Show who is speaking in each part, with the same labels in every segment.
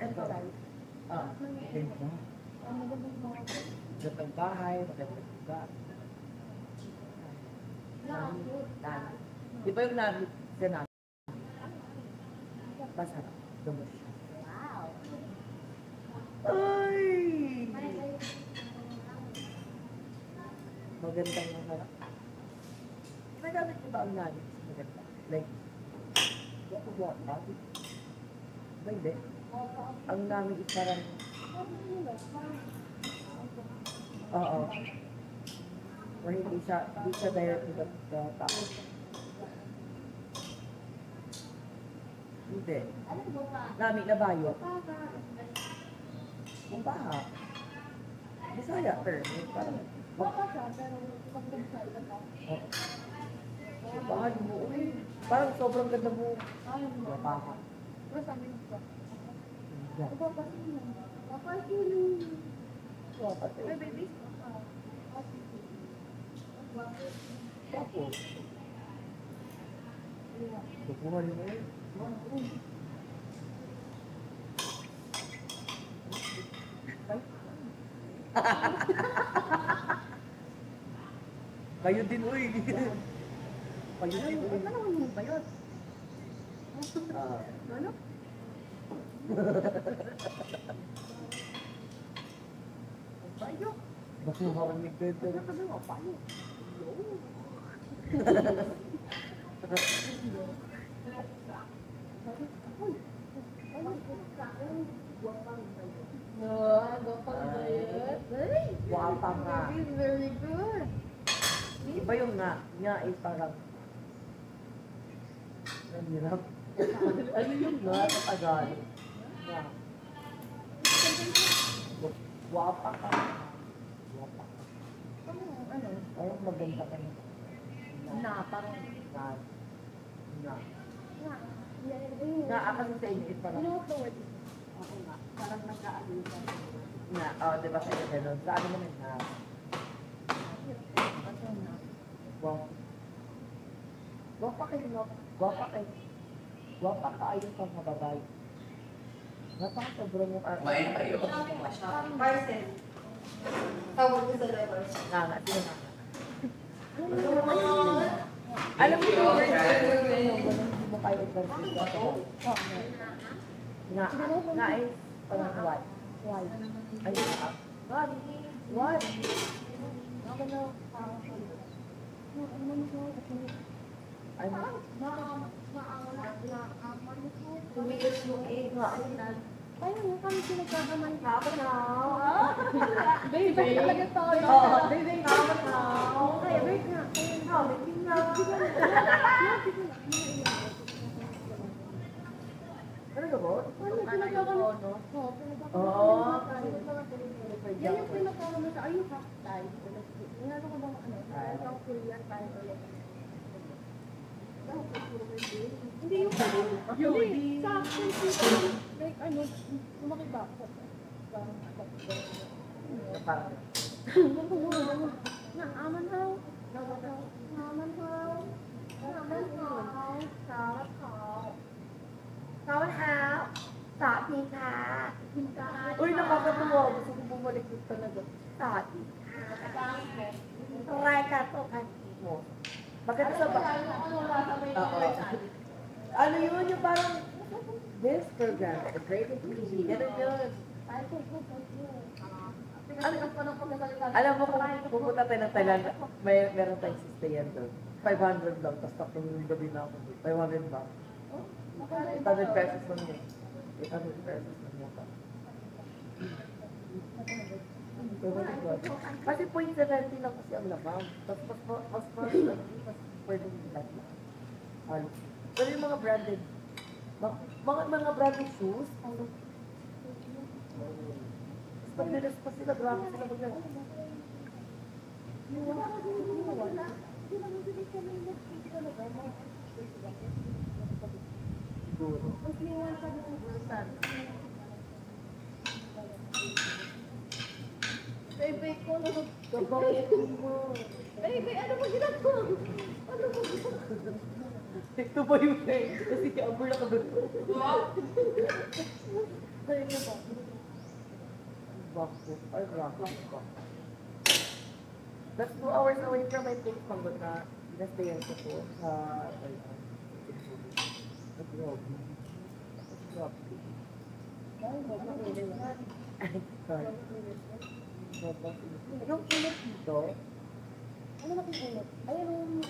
Speaker 1: Ito. Ganda. Gandang bahay, magandang lugar. Di ba yung namin sinabi? Masarap. Dumos siya.
Speaker 2: Wow.
Speaker 1: Ay! Magandang masarap. Ginagamit ko ba ang namin? Maganda. Like, buwan ba? Ba hindi? Ang namin is parang... Oo. Or hindi siya directly the tao. Hindi. Namin na bayo. Ang baha. Bisaya, pero parang... Bahay mo. Parang sobrang ganda mo. Baha. Ay, baby. Tapos. Tukuhan mo eh. Kayo din, uy. Kayo din, uy.
Speaker 2: Ano mo ba yun? Ano? Bayo.
Speaker 1: Bakit mo kami nagkwento?
Speaker 2: Ano ka ba? Bayo.
Speaker 1: Wapa nga.
Speaker 2: Very good.
Speaker 1: Iba yung nga. Nga ay parang... Ang hirap. Ano yung nga sa Tagalog? Nga. Wapa ka. Wapa ka.
Speaker 2: Ano?
Speaker 1: Parang maganda ka na.
Speaker 2: Na, parang...
Speaker 1: Nga. Nga.
Speaker 2: Na.
Speaker 1: Nga, kasi sa inyo is parang...
Speaker 2: You know what the word is? Ako nga. Parang nagka-agree ka.
Speaker 1: Nga, oh, diba sa inyo ganun? Sa ano naman nga?
Speaker 2: Ako na.
Speaker 1: Wow. Gwapa kayo, no? Gwapa kayo. Gwapa ka ayun kang mababay. Napaka-sobrang yung art.
Speaker 3: Kumain kayo.
Speaker 2: Parcel. Tawag ko sa driver.
Speaker 1: Nga nga, sino nga? Alam mo yung word hindi mo kayo i-translate ako. Nga, nga is parang what?
Speaker 2: Why?
Speaker 1: Ay, what? What?
Speaker 2: Ako na.
Speaker 1: Ano?
Speaker 2: Tumigas yung egg. Kaya mo kami sinagkagaman ka ako na. Baby. Talaga to.
Speaker 1: Oo.
Speaker 2: Baby. Ako na. Kaya baby nga. Kaya nga. Baby nga.
Speaker 1: Ano ba?
Speaker 2: Ano pinagkagaman? Oo.
Speaker 1: Oo.
Speaker 2: Yan yung pinagkagaman sa ayun ka. Tayo. Ingano ko bang ano? Ang Korean tayo ulit. Hindi yung hindi sa akin like ano lumaki ba ako
Speaker 1: Parang
Speaker 2: na aman how aman how sarap how sa atin ka
Speaker 1: uy, nakakatuwa. Gusto ko bumalik dito talaga. Sa atin. Try ka to kanti mo. Maganda sa ba? Oo. Ano yun? Yung parang this program, the greatest TV. Ganun yun. Alam mo kung pupunta tayo ng Thailand, meron tayong sistayan doon. 500 lang, tapos tatlong gabi na ako. 500 ba? 800 pesos lang yun. 800 pesos lang yun. Kasi 0.70 lang kasi ang labang. Tapos mas pwedeng lahat. Pero yung mga branded, mga branded shoes, pag nilas pa sila, grabe sila mag
Speaker 2: Baby ko na
Speaker 1: Kabayan mo.
Speaker 2: Baby, ano mo ginagawa? Ano mo ginagawa?
Speaker 1: Ito ba yun eh? Kasi si Amber nakagano.
Speaker 2: Kaya na ba?
Speaker 1: Bakit? Ay, bakit? That's 2 hours away from my place, Panggot na inastayan ko po sa Nag-Robby. Nag-Robby.
Speaker 2: Ay, bakit?
Speaker 1: Ay, sorry. Yung init dito,
Speaker 2: Ano na pinulot? Ay, ano?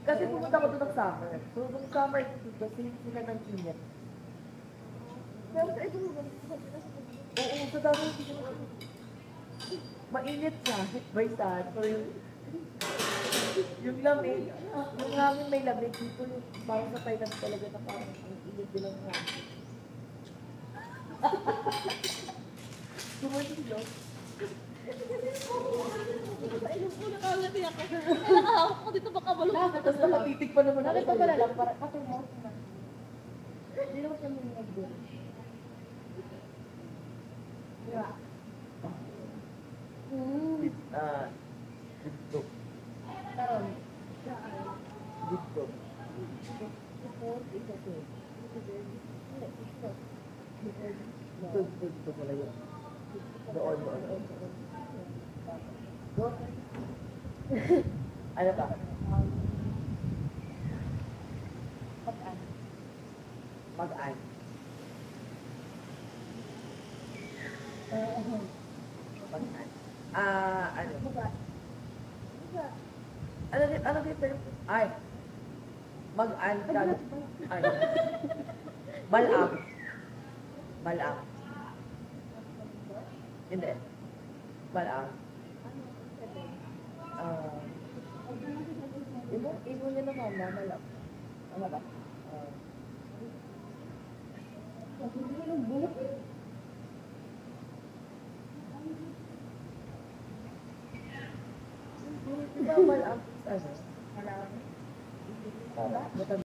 Speaker 1: kasi pumunta ko doon ng summer. So, nung summer dito, sila ng init.
Speaker 2: Pero sa ito mo ba?
Speaker 1: Oo, sa dami dito. Mainit siya, hit by sun. So, yung lamig, yung hangin may lamig dito, yung parang sa Thailand talaga na parang ang init din ang hangin. Sumali yun.
Speaker 2: Sa ilong ko nakalati ako. Nakahawak ko dito baka malungkot.
Speaker 1: Tapos nakatitig pa naman.
Speaker 2: Bakit pa pala lang? Para kasi mo. Hindi naman siya mong nag-doon. Diba?
Speaker 1: Dito.
Speaker 2: Karon. Saan?
Speaker 1: Dito.
Speaker 2: Ito, ito, ito.
Speaker 1: Dito pala yun. Doon. Doon. Ano ba?
Speaker 2: Pag-an.
Speaker 1: Mag-an. Mag-an. Ano?
Speaker 2: Buga. Buga.
Speaker 1: Ano dito? Ay. Mag-an ka. Ano? Balam. Balam. Hindi. Balam. Imo niya na mama, balam. Ano ba? Diba balam? Ano?
Speaker 2: Alam.
Speaker 1: Tama?